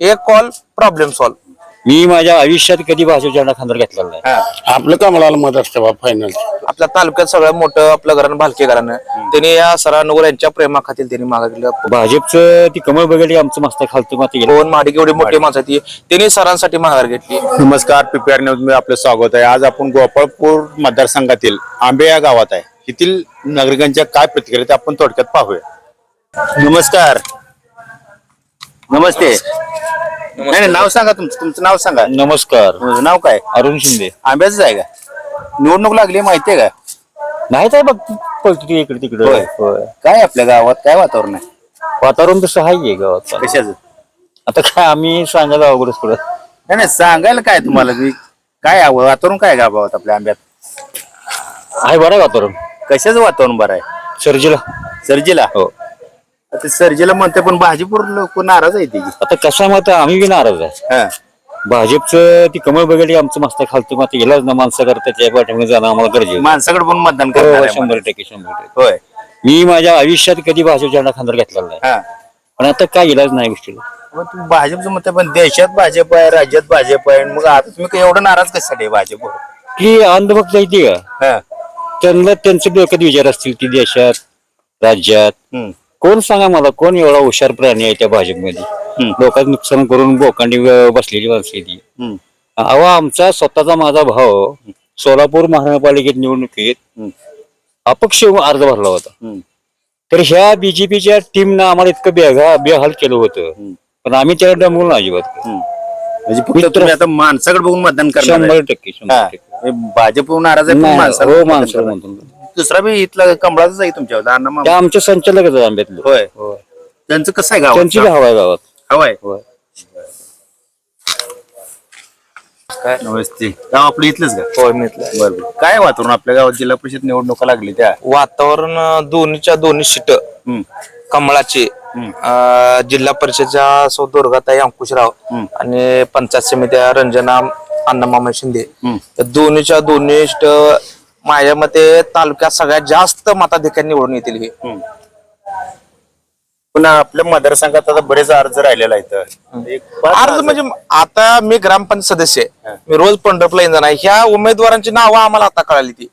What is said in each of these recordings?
एक call problem solve. मी माझ्या आयुष्यात कधी भाजप झेंडा खांद्यावर घेतलेला नाही. आपलं कमळाला मत असतं बा फायनल. आपल्या तालुक्यात सगळं मोठं आपलं घराणं भालके घराणं त्यांनी या सरांवर यांच्या प्रेमाखातील त्यांनी मागितलं. भाजपचं ती कमळ बघितली आमचं मस्त खालतं माती गेलं. दोन माडी एवढी मोठी माणसं ती त्यांनी सरांसाठी माघार घेतली. नमस्कार, पीपीआर न्यूज मध्ये आपलं स्वागत आहे. आज आपण गोपाळपूर मतदारसंघातील आंबे या गावात आहे. येथील नागरिकांच्या काय प्रतिक्रिया ते आपण थोडक्यात पाहूया. नमस्कार. नमस्ते. नाही नाव सांगा तुमचं नाव सांगा. नमस्कार. नाव काय? अरुण शिंदे. आंब्याच आहे का? निवडणूक लागली माहितीये का? नाही काय बघ पळतो ती इकडे तिकडे. काय आपल्या गावात काय वातावरण आहे? वातावरण तसं आहे गावात. कशाचं? आता काय आम्ही सांगायला अवघडच पुढं. नाही सांगायला काय तुम्हाला काय वातावरण काय गावात आपल्या आंब्यात आहे बरं वातावरण. कशाचं वातावरण बरं आहे? सर्जीला. सर्जीला. हो. आता सर्जीला म्हणते पण भाजीपूर लोक नाराज आहे त्याची. आता कसं मत आम्ही बी नाराज आहे. हा. भाजपचं ती कमळ बघितली आमचं मस्त खालतं माती गेलाच ना माणसं करतात त्या पाठीमागे जाणं आम्हाला गरजेचं. माणसाकडे पण मतदान करणार आहे 100%. होय. मी माझ्या आयुष्यात कधी भाजप झेंडा खांद्यावर घेतलेला नाही. हा. पण आता काय इलाज नाही गोष्टीला. मग तुम्ही भाजपचं म्हणते पण देशात भाजप आहे, राज्यात भाजप आहे, मग आता तुम्ही एवढं नाराज कशासाठी भाजप? की अंधभक्त आहे ती का हा. त्यांना त्यांचे डोक्यात विचार असतील की देशात राज्यात कोण सांगा मला कोण एवढा हुशार प्राणी आहे त्या भाजपमध्ये. लोकांचं नुकसान करून बोकांडी बसलेली माणसं ती. अहो आमचा स्वतःचा माझा भाऊ सोलापूर महानगरपालिकेत निवडणुकीत अपक्ष अर्ज भरला होता. तर ह्या बीजेपीच्या टीमनं आम्हाला इतकं बेहाल केलं होतं पण आम्ही त्याला डमवून अजिबात. म्हणजे फक्त तुम्ही आता माणसाकडे बघून मतदान करणार आहे. 100%. भाजप नाराज आहे पण हो माणसाला माणसं म्हणतो. दुसरा बी इथला कमळाचाच आहे तुमच्यावर अण्णा मामा. त्या आमच्या संचालकच आहे आंब्यातलं. होय. त्यांचं कसं आहे गाव? त्यांची बी हवा आहे गावात. हवाय. नमस्ते. गाव आपलं इथलंच का? होय मिळालं. बरोबर. काय वातावरण आपल्या गावात जिल्हा परिषद निवडणुका लागली त्या? वातावरण दोन्ही सीट कमळाचे जिल्हा परिषदच्या सौ दुर्गाताई अंकुशराव आणि पंचायत समित्या रंजना अण्णामामा शिंदे या दोन्ही सीट माझ्या मते तालुक्यात सगळ्यात जास्त मताधिकारी निवडून येतील. हे पुन्हा आपल्या मतदारसंघात आता बरेच अर्ज राहिलेला आहे. अर्ज म्हणजे आता मी ग्रामपंचायत सदस्य आहे. मी रोज पंढरपूरला येणार आहे. ह्या उमेदवारांची नावं आम्हाला आता कळाली ती.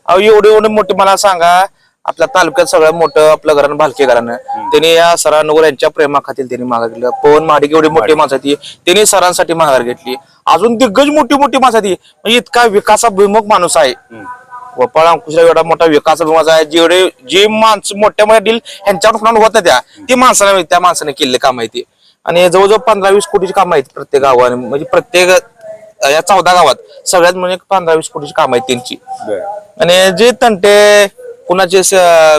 अहो एवढे मोठे मला सांगा आपल्या तालुक्यात सगळं मोठं आपलं घराणं भालके घराणं त्यांनी या सरांवर यांच्या प्रेमाखातील त्यांनी मागितलं. पवन माडिक एवढी मोठी माणसं ती त्यांनी सरांसाठी माघार घेतली. अजून दिग्गज मोठी माणसं ती म्हणजे इतका विकासाभिमुख माणूस आहे. गोपाळ अंकुशराव एवढा मोठा विकासाभिमुख आहे. जी माणसं मोठ्या डील ह्यांच्यावर होत नाही त्या माणसाने केलेले काम आहे ते. आणि जवळजवळ 15-20 कोटीची कामं आहेत प्रत्येक गावाने. म्हणजे प्रत्येक या 14 गावात सगळ्यात म्हणजे 15-20 कोटीची कामं आहेत त्यांची. आणि जे तंटे कुणाचे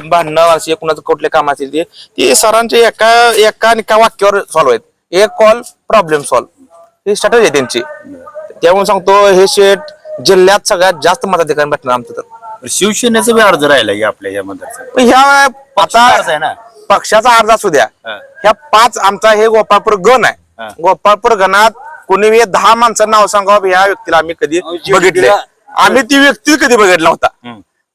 भांडणं असे कुणाचं कुठले काम असतील ते सरांचे एका वाक्यावर सॉल्व्ह आहेत. एक कॉल प्रॉब्लेम सॉल्व ही स्ट्रॅटेजी आहे त्यांची. त्यामुळे सांगतो हे शेट जिल्ह्यात सगळ्यात जास्त मताधिकारी भेटणार आमचं. तर शिवसेनेचा बी अर्ज राहिला आपल्या या मतदारसंघात. ह्या आहे ना पक्षाचा अर्ज असू द्या. ह्या 5 आमचा हे गोपाळपूर गण आहे. गोपाळपूर गणात कोणी 10 माणसांना नाव सांगावं ह्या व्यक्तीला आम्ही कधी बघितले. आम्ही ती व्यक्ती कधी बघितला होता.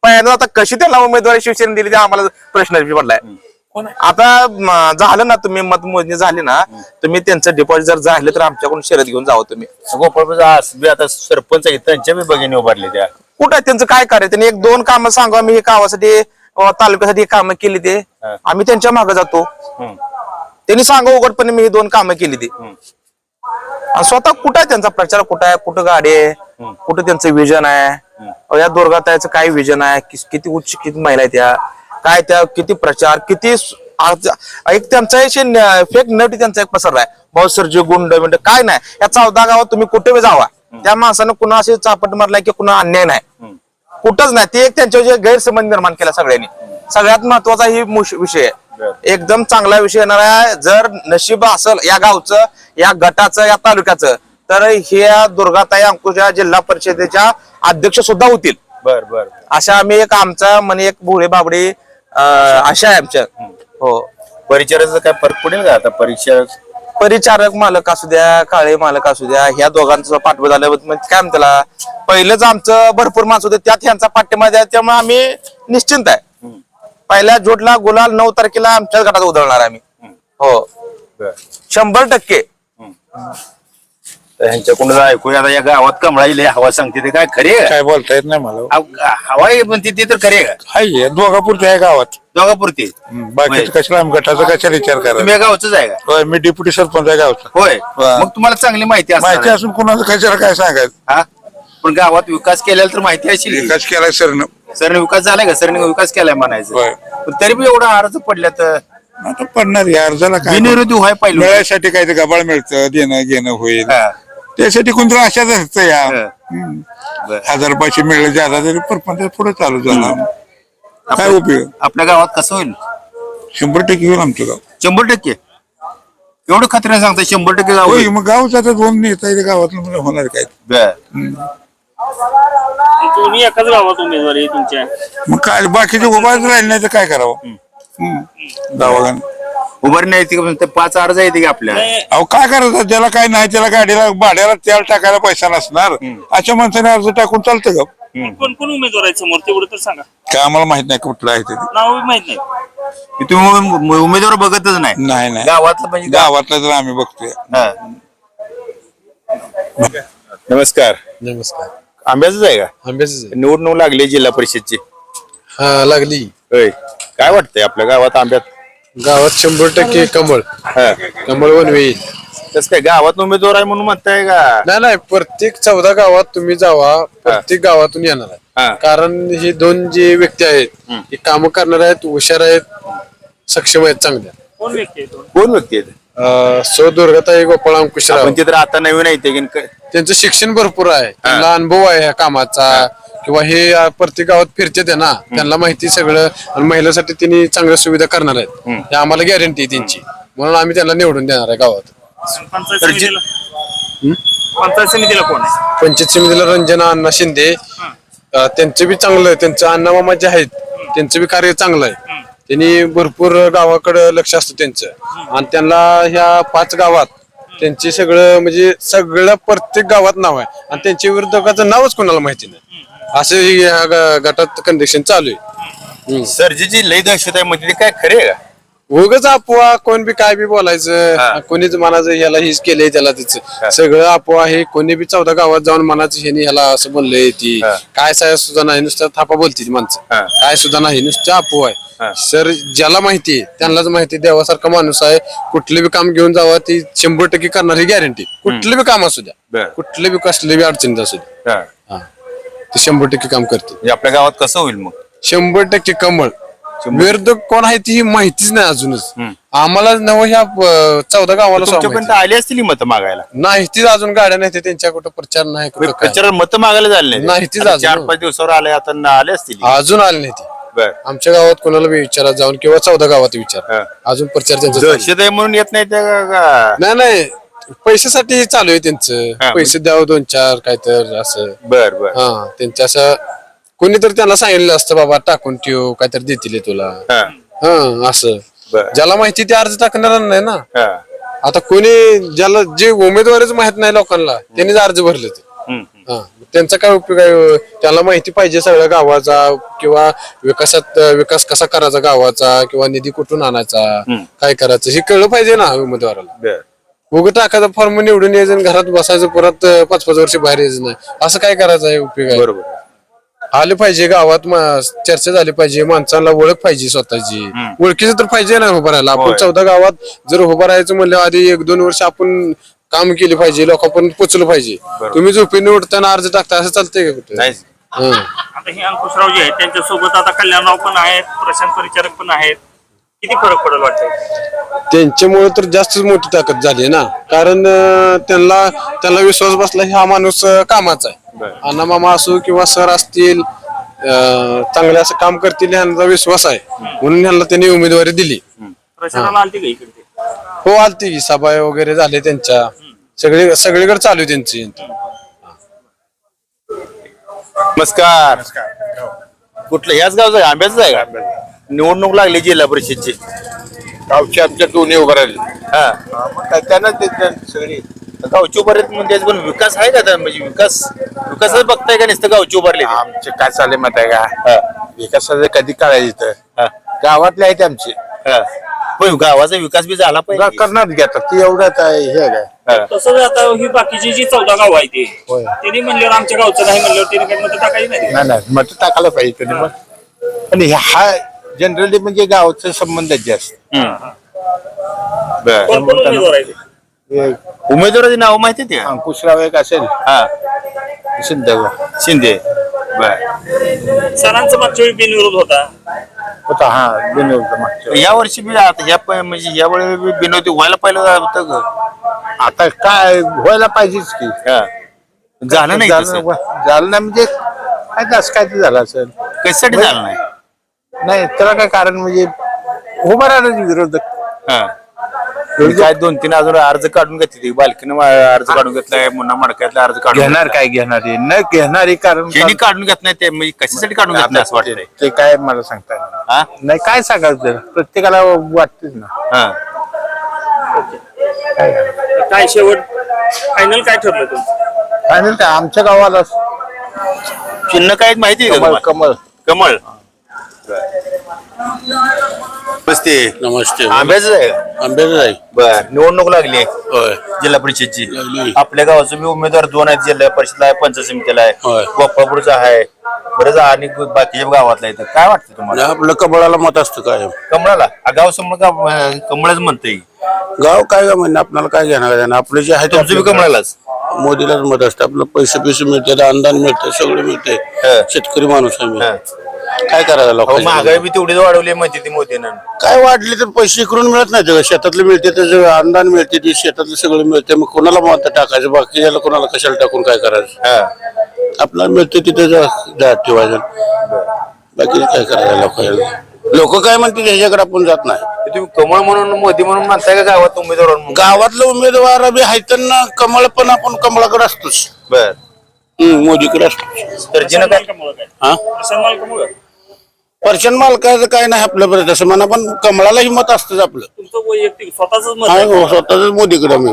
पहिल्यांदा आता कशी त्याला उमेदवारी शिवसेना दिली ते आम्हाला प्रश्न पडलाय. आता झालं ना तुम्ही मतमोजणी झाली ना तुम्ही त्यांचं डिपॉझिट जर झालं तर आमच्याकडून शर्यत घेऊन जावं तुम्ही. गोपाळपूर आता सरपंच आहेत त्यांच्या बी बघिनी उभारले त्या. कुठं त्यांचं काय कार्य त्यांनी 1-2 कामं सांगा मी हे गावासाठी तालुक्यासाठी कामं केली ते आम्ही त्यांच्या मागे जातो. त्यांनी सांगा उघडपणे मी ही 2 कामं केली ते. स्वतः कुठं आहे त्यांचा प्रचार कुठं आहे कुठं गाडी आहे कुठं त्यांचं विजन आहे. या दुर्गाताईचं काय विजन आहे किती उच्च किती महिला आहे त्या काय त्या किती प्रचार किती एक त्यांचा फेक नटी त्यांचा एक पसरला आहे. बहुत सर्जी गुंड बिंड काय नाही. या 14 गावात तुम्ही कुठे जावा त्या माणसानं कुणा असे चापट मारलाय की कुणा अन्याय नाही कुठंच नाही. ते एक त्यांच्या गैरसमज निर्माण केला सगळ्यांनी. सगळ्यात महत्वाचा ही विषय आहे. एकदम चांगला विषय येणार आहे. जर नशीब असेल या गावचं या गटाचं या तालुक्याचं तर हे दुर्गाताई अंकुश जिल्हा परिषदेच्या अध्यक्ष सुद्धा होतील. बर अशा आम्ही एक आमचा म्हणे एक भोळे बाबडी अशा आहे आमच्या. हो. परिचाराचा काय फरक पडेल का आता? परिचारक मालक असू द्या काळे मालक असू द्या ह्या दोघांचं पाठबळ झालं म्हणजे काय म्हणतात पहिलंच आमचं भरपूर माणसं होते त्यात ह्यांचा पाठिंबा द्या त्यामुळे आम्ही निश्चिंत आहे. पहिल्या जोडला गुलाल 9 तारखेला आमच्याच गटात उधळणार आम्ही. हो 100%. तर ह्यांच्याकडून ऐकूया आता या गावात कमळाई लय हवा सांगते ते काय खरे काय बोलता येत नाही मला हवा आहे म्हणते ते तर खरे का हाय दोघापुरते आहे गावात दोघापुरती बाकीचं कशाला गटाचा कशाला विचार तुम्ही करा या गावच आहे का होय मी डेप्युटी सरपंच आहे गावचा होय हा. मग तुम्हाला चांगली माहिती माहिती असणार असून कोणाचं कशाला काय सांगायचं हा पण गावात विकास केलेला तर माहिती असेल विकास केलाय सरनं सरने विकास झालाय का सरने विकास केलाय म्हणायचं होय. पण तरी बी एवढा अर्ज पडल्या तर आता पडणार या अर्जाला काय बिनविरोधी व्हाय पाहिजे मिळायसाठी काय ते गबाळ मिळतं देणं घेणं होईल हा. त्यासाठी कोणतरी आशाच असतं या हा. हम्म. बरं. 1000 रुपयाचे मिळले ज्यादा तरी परपंच पुढे चालू झाला काय उपयोग आपल्या गावात कसं होईल 100% होईल आमचं गाव 100% एवढं खात्रीने सांगता 100% गाव होय होईल. मग गावचा तर दोन नेता आहे गावातलं मला होणार काय बरं. तुम्ही एकाच गावात उमेदवार आहे तुमच्या मग काय बाकीचे उभाच राहिले नाही तर काय करावं गावागान उभारणी नाही येते का? ते 5 अर्ज येते की आपल्या अहो काय करायचं ज्याला काय नाही त्याला गाडीला भाड्याला तेल टाकायला पैसा नसणार अशा माणसाने अर्ज टाकून चालतं का कोण कोण उमेदवार आहेत समोर तेवढं तर सांगा काय आम्हाला माहित नाही कुठलं आहे ते नाव माहित नाही की तुम्ही उमेदवार बघतच नाही नाही नाही गावातलं म्हणजे गावातलं तर आम्ही बघतोय हा. नमस्कार नमस्कार आंब्याच आहे का आंब्याच निवडणूक लागली जिल्हा परिषदची हा लागली होय काय वाटतंय आपल्या गावात आंब्यात गावात 100% कमळ हा. कमळ वनवे तसं काय गावात उमेदवार आहे म्हणून म्हणताय का नाही नाही प्रत्येक 14 गावात तुम्ही जावा प्रत्येक गावातून येणार हा. आहे कारण हे दोन जे व्यक्ती आहेत हे काम करणार आहेत हुशार आहेत सक्षम आहेत चांगल्या कोण व्यक्ती आहे तो कोण व्यक्ती आहेत सो दुर्गाताई गोपाळ अंकुशराव पण ते तर आता नवीन आहे ते की त्यांचं शिक्षण भरपूर आहे त्यांना अनुभव आहे ह्या कामाचा किंवा हे प्रत्येक गावात फिरते ते ना त्यांना माहिती सगळं आणि महिलांसाठी त्यांनी चांगल्या सुविधा करणार आहेत हे आम्हाला गॅरंटी आहे त्यांची म्हणून आम्ही त्यांना निवडून देणार आहे गावात पंचायत समितीला पंचायत समितीला कोण आहे पंचायत समितीला रंजना अण्णा शिंदे त्यांचं बी चांगलं आहे त्यांचं अण्णा मामा जे आहेत त्यांचं बी कार्य चांगलं आहे त्यांनी भरपूर गावाकडे लक्ष असतं त्यांचं आणि त्यांना ह्या 5 गावात त्यांचे सगळं म्हणजे सगळं प्रत्येक गावात नाव आहे आणि त्यांच्या विरोधकाचं नावच कोणाला माहिती नाही असं ह्या गटात कंडिशन चालू आहे सर्जीची लई दहशत आहे म्हणजे ते काय खरे आहे का उगाच अफवा कोण बी काय बी बोलायचं कोणीच मनाचं ह्याला हेच केलंय त्याला तिचं सगळं अफवा आहे कोणी बी 14 गावात जाऊन मनाचं ह्यानी ह्याला असं बोललंय ती काय साय सुद्धा नाही नुसतं थापा बोलते ती माणसं काय सुद्धा नाही नुसतं अफवा आहे सर ज्याला माहिती आहे त्यांनाच माहिती देवासारखा माणूस आहे कुठले बी काम घेऊन जावा ती 100% करणार ही गॅरंटी कुठले बी काम असू द्या कुठले बी कसले बी अडचणीत असू द्या ते 100% काम करते म्हणजे आपल्या गावात कसं होईल मग 100% कमळ विरोधक कोण आहे ती माहितीच नाही अजूनच आम्हाला नव ह्या 14 गावाला सुद्धा तुमच्यापर्यंत आली असतील मत मागायला नाही तीच अजून गाड्या नाही त्यांच्या कुठं प्रचार नाही कुठं काय. प्रचार मत मागायला झाले नाही, तीच अजून. 4-5 दिवसावर आले आता आले असतील अजून आली नाही ती बर आमच्या गावात कोणाला बी विचारा जाऊन किंवा 14 गावात विचार अजून प्रचार त्यांचा चालू आहे. दहशत आहे म्हणून येत नाही त्या का नाही नाही पैशासाठी चालू आहे त्यांचं पैसे द्यावं 2-4 काय तर असं बर बर हा त्यांच्या असं कोणीतरी त्यांना सांगितलं असतं बाबा टाकून ठेव काहीतरी देतील तुला हा असं बरं. ज्याला माहिती ते अर्ज टाकणार नाही ना हा. आता कोणी ज्याला जे उमेदवारच माहित नाही लोकांना त्यांनीच अर्ज भरले ते हा. त्यांचा काय उपयोग आहे त्याला माहिती पाहिजे सगळ्या गावाचा किंवा विकास कसा करायचा गावाचा किंवा निधी कुठून आणायचा काय करायचं हे कळलं पाहिजे ना उमेदवाराला बर उगं टाकायचा फॉर्म निवडून यायचं आणि घरात बसायचं परत 5-5 वर्ष बाहेर यायचं नाही असं काय करायचं आहे उपयोग आहे बरोबर आले पाहिजे गावात चर्चा झाली पाहिजे माणसाला ओळख पाहिजे स्वतःची ओळखीचं तर पाहिजे ना उभं राहायला आपण 14 गावात जर उभं राहायचं म्हणलं आधी 1-2 वर्ष आपण काम केले पाहिजे लोकांपर्यंत पोचलं पाहिजे तुम्ही झोपेने उठताना अर्ज टाकता असं चालतंय का कुठे नाही आता हे अंकुशराव जे आहेत त्यांच्यासोबत आता कल्याणराव पण आहेत प्रशांत परिचारक पण आहेत किती फरक पडेल वाटतं त्यांच्यामुळे तर जास्तच मोठी ताकद झाली ना कारण त्यांना विश्वास बसला हा माणूस कामाचा आहे अण्णा मामा असो किंवा सर असतील चांगले असं काम करतील ह्यांचा विश्वास आहे म्हणून ह्यांना त्यांनी उमेदवारी दिली प्रशासनाला आलती का इकडे हो आलती की सभा वगैरे झाले त्यांच्या सगळीकडे चालू आहे त्यांची नमस्कार कुठलं याच गावचं आहे आंब्याच आहे का निवडणूक लागली जिल्हा परिषदची गावची आमच्या दोन्ही उभं राहिले हा मग काय त्यांना सगळी गावची उभारलेत म्हणजे पण विकास आहे का त्या? म्हणजे विकासच बघताय का नुसतं गावची उभारले आमचे काय चालले मत आहे का विकासाचं कधी करायचं इथं गावातले आहेत आमचे गावाचा विकास बी झाला पाहिजे करणार घेतात ती एवढंच आहे हे काय तसंच आता ही बाकीची जी 14 गाव आहे ती त्यांनी म्हणल्यावर आमच्या गावचं नाही म्हणल्यावर त्यांनी काही मत टाकायची नाही. नाही मत टाकायला पाहिजे त्यांनी मग. पण हा जनरली म्हणजे गावचा संबंध जास्त. कोण कोण उमेदवार आहे ते? उमेदवाराची नाव माहिती आहे का? अंकुशराव एक असेल हा शिंदे शिंदे. बर. सरांचा मागच्या वेळी बिनविरोध होता. होता. हा बिनविरोध मागच्या या वर्षी बी आता म्हणजे यावेळी बी बिनवती व्हायला पाहिलं होतं का? आता काय व्हायला पाहिजेच की. हा. झालं नाही तसं. झालं नाही म्हणजे काय असं काय ते झालं असेल. कशासाठी झालं नाही? नाही त्याला काय कारण म्हणजे उभा राहण्याचे विरोधक. हा. काय 2-3 अजून अर्ज काढून घेतली बालकीनं अर्ज काढून घेतलाय, मुन्ना मडक्यातला अर्ज काढून घेणार काय घेणारे न घेणारे कारण ज्यांनी काढून घेत नाही ते म्हणजे कशासाठी काढून घेतलं असं वाटतंय? ते काय मला सांगता येणार नाही. हा? नाही काय सांगायचं प्रत्येकाला वाटतेच ना. हा. काय शेवट फायनल काय ठरलं तुमचं? फायनल काय आमच्या गावाला चिन्ह काय माहिती आहे का कमळ तुम्हाला? कमळ कमळ. नमस्ते. नमस्ते. आंब्याच आहे का? आंबेडकर आहे. बर. निवडणूक लागली होय. जिल्हा परिषदची. लागली. आपल्या गावाचे बी उमेदवार 2 आहेत. जिल्हा परिषदला आहे, पंचायत समितीला आहे, होय. गोपाळपूरचा आहे, बरेच आणि बाकीच्या गावातला आहे. काय वाटतं तुम्हाला? आपलं कमळाला मत असतं काय कमळाला गाव समोर कमळच म्हणतंय. गाव काय का म्हणणं आपल्याला काय घेणार आपलं जे आहे ते तुमचं बी आपलं कमळालाच. मोदीलाच मत असतं. आपलं पैसे मिळते, अनुदान मिळते, सगळं मिळते. शेतकरी माणूस आहे मी. काय करायचं लोकांना? महागाई बी तेवढीच वाढवली म्हणते ती मोदीनं. काय वाढली तर पैसे इकडून मिळत नाही का? शेतातले मिळते त्याचं अनुदान मिळते, ते शेतातलं सगळं मिळते. मग कोणाला मत टाकायचं? बाकी याला कोणाला कशाला टाकून काय करायचं? आपल्याला मिळते तिथे ठेवायचं. बाकी काय करायचं लोकांना? लोक काय म्हणते ह्याच्याकडे आपण जात नाही. तुम्ही कमळ म्हणून मोदी म्हणून म्हणताय का गावात उमेदवार म्हणून? गावातलं उमेदवार बी आहेत ना कमळ, पण आपण कमळाकडे असतोच. बर. मोदीकडे असतो. तर जिनं काय हा पर्शन मालकाचं काय नाही आपल्यापर्यंत तसं म्हणा, पण कमळाला हिंमत असतच आपलं. तुमचं वैयक्तिक स्वतःच मत हा, आहे? हो, स्वतःच मोदीकडे मी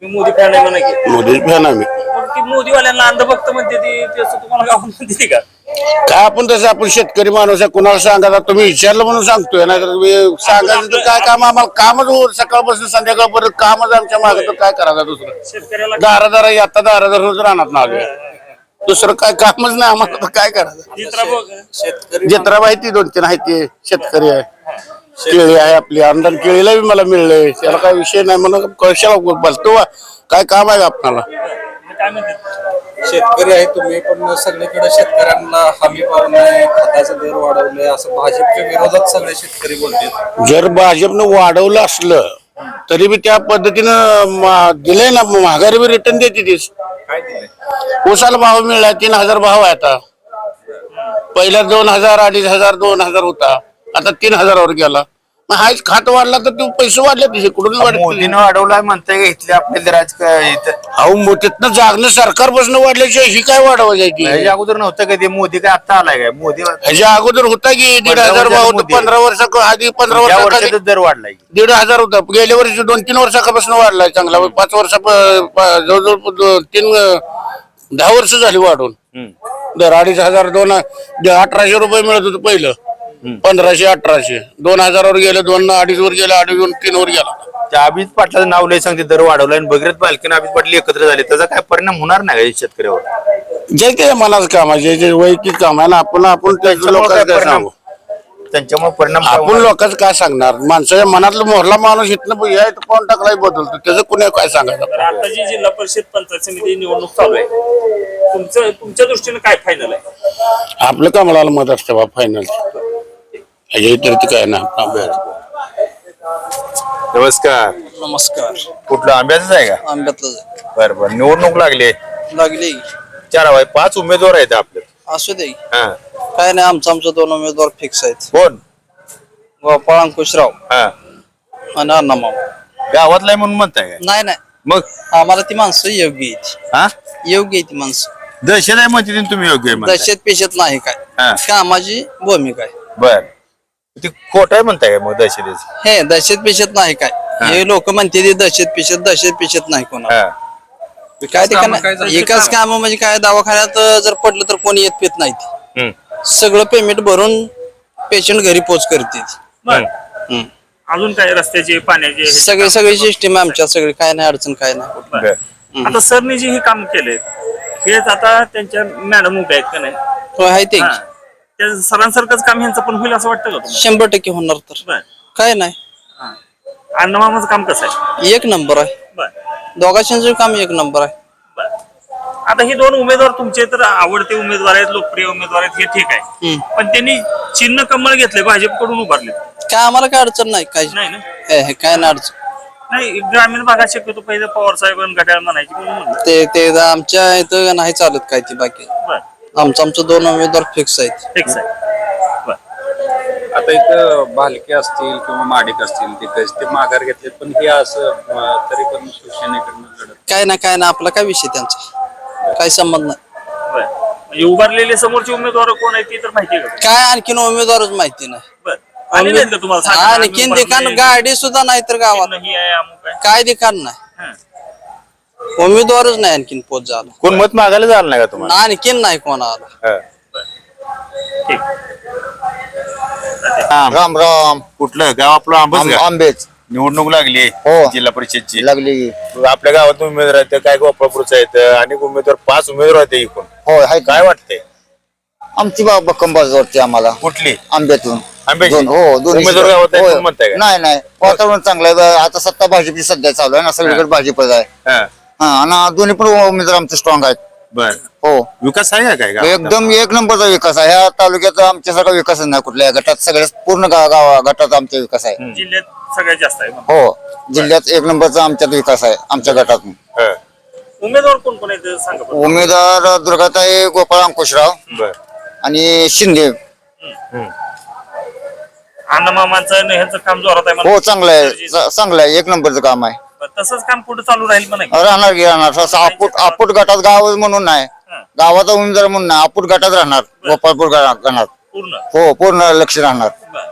मी मोदी फॅन आहे म्हणा की. मोदी फॅन आम्ही. मग ती मोदीवाल्यांना अंधभक्त म्हणते ती तसं तुम्हाला गावात म्हणते का? काय आपण तसं आपण शेतकरी माणूस आहे, कुणाला सांगायला तुम्ही विचारलं म्हणून सांगतोय ना. सांगायचं तर काय काम आम्हाला कामच सकाळपासून संध्याकाळपर्यंत कामच आमच्या मागे, तर काय करायचं दुसरं? शेतकऱ्याला दारादारा आता दारादार रोज राहणार ना आलोय. दुसरं काय कामच नाही आम्हाला, तर काय करायचं? जत्रा माहिती 2-3 आहे ते शेतकरी आहे. केळी आहे आपली, आमदार केळीला बी मला मिळलंय. त्याला काय विषय नाही म्हणून कशाला बोलतो? काय काम आहे आपल्याला? काय म्हणते? शेतकरी आहे तुम्ही, पण सगळीकडे शेतकऱ्यांना हमी भाव नाही, खताचा दर वाढवले, असं भाजपच्या विरोधात सगळे शेतकरी बोलतात. जर भाजपनं वाढवलं असलं तरी बी त्या पद्धतीनं दिलंय ना, महागारी बी रिटर्न देते तीच. काय दिलंय? ऊसाला भाव मिळाला 3000 भाव आहे आता. पहिला 2000, 2500, 2000 होता, आता 3000वर गेला. मग हाच खात वाढला तर ते पैसे वाढले तिथे कुठून वाढले? मोदीनं वाढवलाय म्हणताय का इथले आपले राजकारण? अहो तिथनं जागणं सरकारपासून वाढल्याशिवाय ही काय वाढवायची ती? ह्याच्या अगोदर नव्हतं का ते? मोदी काय आता आलाय काय? मोदी ह्याच्या अगोदर होता की 1500 भाव होता. 15 वर्षा आधी 15 या वर्षाखाली वर्षातच दर वाढलाय. 1500 होता. गेल्या वर्षी 2-3 वर्षापासून वाढलाय चांगला. 5 वर्षा जवळजवळ 10 वर्ष झाली वाढून. दर 2500, 1800 रुपये मिळत होतं पहिलं. 1500, 1800, 2000वर गेलं, 2-2.5 वर गेलं, 2.5, 3 वर गेला. त्या अभिज पाटलाचं नाव लय सांगते दर वाढवलाय आणि भगीरथ बालकीन अभिज पाटील एकत्र झाले, त्याचा काय परिणाम होणार नाही का शेतकऱ्यावर? जे ते मनाचं काम आहे, जे वैयक्तिक काम आहे ना, आपण लोकांचं काय सांगू? त्यांच्यामुळे परिणाम आपण लोकांचं काय सांगणार? माणसाच्या मनातलं मोहरला माणूस इथनं या पाऊन टाकलाही बदलतो, त्याचं कुणी काय सांगायचं? तर आता जी जिल्हा परिषद पंचायत समिती निवडणूक चालू आहे, तुमच्या दृष्टीने काय फायनल आहे? आपलं कमळाला मत असतं बा फायनल. तर काय ना. नमस्कार. नमस्कार. कुठलं आंब्याच आहे का? आंब्यातलं बरं बरं. निवडणूक लागली. लागली 5 उमेदवार आहेत आपले. असू दे. हा. काय नाही, आमचं 2 उमेदवार फिक्स आहेत. कोण? गोपाळ अंकुशराव हा. आणि अण्णामाव. गावातला आहे म्हणून म्हणताय काय? नाही नाही, मग आम्हाला ती माणसं योग्य आहेत. हा योग्य आहे ती माणसं. दहशत आहे म्हणते ती तुम्ही योग्य आहे म्हणताय. दहशत पेशत नाही काय, हा. कामाची भूमिका आहे. बर. ती खोट आहे म्हणताय काय मग दहशतीच? हे दहशत पेशत नाही काय. हे लोक म्हणते ते दहशत पेशत नाही कोणा. हा. काय ते काय एकाच काम म्हणजे काय, दवाखान्यात जर पडलं तर कोणी येत पेत नाही ते. सगळं पेमेंट भरून पेशंट घरी पोच करते. बर. अजून काय रस्त्याचे पाण्याचे हे सगळी सगळी सिस्टीम आमच्या सगळी काय नाही अडचण काय नाही बरं. आता सरने जे हे काम केले हेच आता त्यांच्या मॅडम उभ्या आहेत का नाही हो आहे ते हा. त्या सरांसारखंच काम ह्यांचं पण होईल असं वाटतं का तुम्हाला 100% होणार तर बर काय नाही अण्णामामाचं काम कसं आहे एक नंबर आहे बर दोघांचं काम एक नंबर आहे बर आता हे दोन उमेदवार तुमचे तर आवडते उमेदवार आहेत लोकप्रिय उमेदवार आहेत हे ठीक आहे पण त्यांनी चिन्ह कमळ घेतले भाजपकडून उभारले काय आम्हाला काय अडचण नाही काय नाही ना काय नाही अडचण नाही ग्रामीण भागात शक्यतो पहिले पवार साहेब घड्याळ म्हणायची म्हणून म्हणलं ते आमच्या इथं नाही चालत काय ती बाकी बर आमचं 2 उमेदवार फिक्स आहेत फिक्स आहे बर आता इथं भालके असतील किंवा माडिक असतील ते माघार घेतले पण हे असं तरी पण शिवसेनेकडनं लढत काय नाही आपला काय विषय त्यांचा काही संबंध नाही बर म्हणजे उभारलेले समोरचे उमेदवार कोण आहेत ते तर माहिती आहे का काय आणखीन उमेदवारच माहिती नाही बर आले नाहीत का तुम्हाला सांगा? आणखीन आम्ही ठिकाण उभारले, गाडी सुद्धा नाही तर गावात नाही आहे अमुक आहे काय ठिकाण नाही हं. उमेदवारच नाही आणखीन पोच झाला कोण मत मागायला झालं नाही का तुम्हाला आणखीन नाही कोणाला हा. ठीक राम राम कुठलं गाव आपलं आंबच आंबेच निवडणूक लागली हो. जिल्हा परिषदची लागली आपल्या गावात उमेदवार आहेत काय गोपाळपूरचं आहेत अनेक उमेदवार 5 उमेदवार आहेत एकूण हो आहे काय वाटतंय आमची भक्कम बाजू वाटते आम्हाला कुठली आंब्यातून आंब्याची? हो दोन्ही उमेदवार गावात आहेत होय. म्हणून म्हणताय का? नाही वातावरण चांगलं आहे आता सत्ता भाजपची सध्या चालू आहे ना सगळीकडे भाजपच आहे हा हा आणि दोन्ही पण उमेदवार आमचे स्ट्रॉंग आहेत बर हो विकास आहे का काय गावात? एकदम एक नंबरचा विकास आहे ह्या तालुक्यात आमच्यासारखा विकासच नाही कुठल्या गटात सगळ्यात पूर्ण गावा गटात आमचा विकास आहे जिल्ह्यात सगळ्यात जास्त आहे हो जिल्ह्यात एक नंबरचा आमच्यात विकास आहे आमच्या गटात हा. उमेदवार कोण कोण आहेत सांगा बरं. उमेदवार दुर्गाताई गोपाळ अंकुशराव बर आणि शिंदे अण्णामामांचं ह्यांचं काम जोरात आहे हो मला. चांगलं आहे चांगलं आहे एक नंबरचं काम आहे तसंच काम पुढे चालू राहील पण राहणार असं आपूट गटात गाव म्हणून नाही गावाचा उमेदवार म्हणून नाही आपूट गटात राहणार गोपाळपूर गणात पूर्ण हो पूर्ण लक्ष राहणार बरं.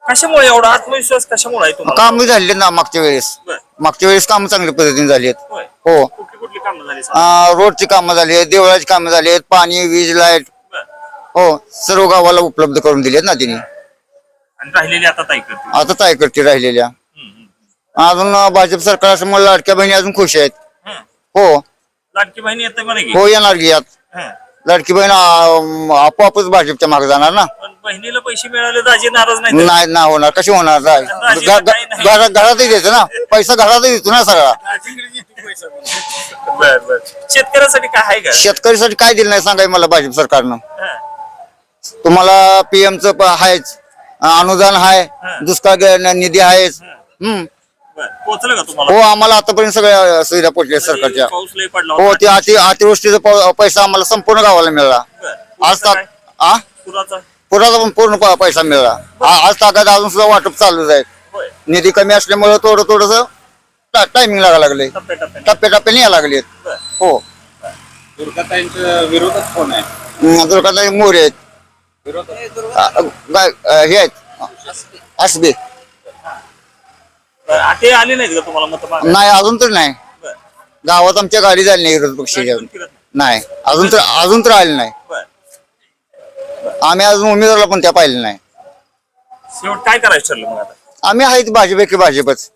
कशामुळे एवढा आत्मविश्वास कशामुळे आहे तुम्हाला काम झाले ना मागच्या वेळेस काम चांगल्या पद्धतीने झाली आहेत होय. हो कुठली कुठली कामं झाली सांगा. रोडची कामं झाली आहेत देवळाची कामं झाली आहेत पाणी वीज लाईट बरं. हो सर्व गावाला उपलब्ध करून दिली आहेत ना तिने आणि राहिलेली आता ताई करते आता काय करते राहिलेल्या अजून भाजप सरकार असल्यामुळे लाडक्या बहिणी अजून खुश आहेत हो लाडकी बहिणी येते म्हणे की हो येणार की यात हं. लाडकी बहीण आपोआपच भाजपच्या मागे जाणार ना पण बहिणीला पैसे मिळाले दाजी नाराज नाही नाही ना होणार कशी होणार घरातही देतो ना पैसा घरातही देतो ना सगळा बर बर शेतकऱ्यासाठी काय आहे का शेतकऱ्यासाठी काय दिलं नाही सांगाय मला भाजप सरकारनं हं. तुम्हाला पीएमचं आहेच अनुदान आहे दुष्काळ निधी आहेच बर पोहोचलं का तुम्हाला हो आम्हाला आतापर्यंत सगळ्या सुविधा पोहोचल्या सरकारच्या पाऊस लय पडला हो होता. ते अतिवृष्टीचा पैसा आम्हाला संपूर्ण गावाला मिळाला बरं. आज पुराचा काय? पुराचा पुराचा पण पूर्ण पैसा मिळाला आज तागात अजून सुद्धा वाटप चालूच आहे होय निधी कमी असल्यामुळे थोडस टायमिंग लागा लागले टप्प्याटप्प्याने. टप्प्याटप्प्याने यायला लागलेत बरं. हो दुर्गाताईंच्या विरोधात कोण आहे दुर्गाताई मोरे आहेत हे आहेत असबे बरं. ते आले नाहीत का तुम्हाला मत मागायला? नाही अजून तर नाही बरं. गावात आमच्या गाडी झाली नाही विरोध पक्षाच्या गाडी पण फिरत नाही. नाही अजून तर आले नाही बरं. आम्ही अजून उमेदवाराला पण त्या पाहिले नाही शेवट काय करायचं ठरलं मग आता आम्ही आहेत भाजप की भाजपच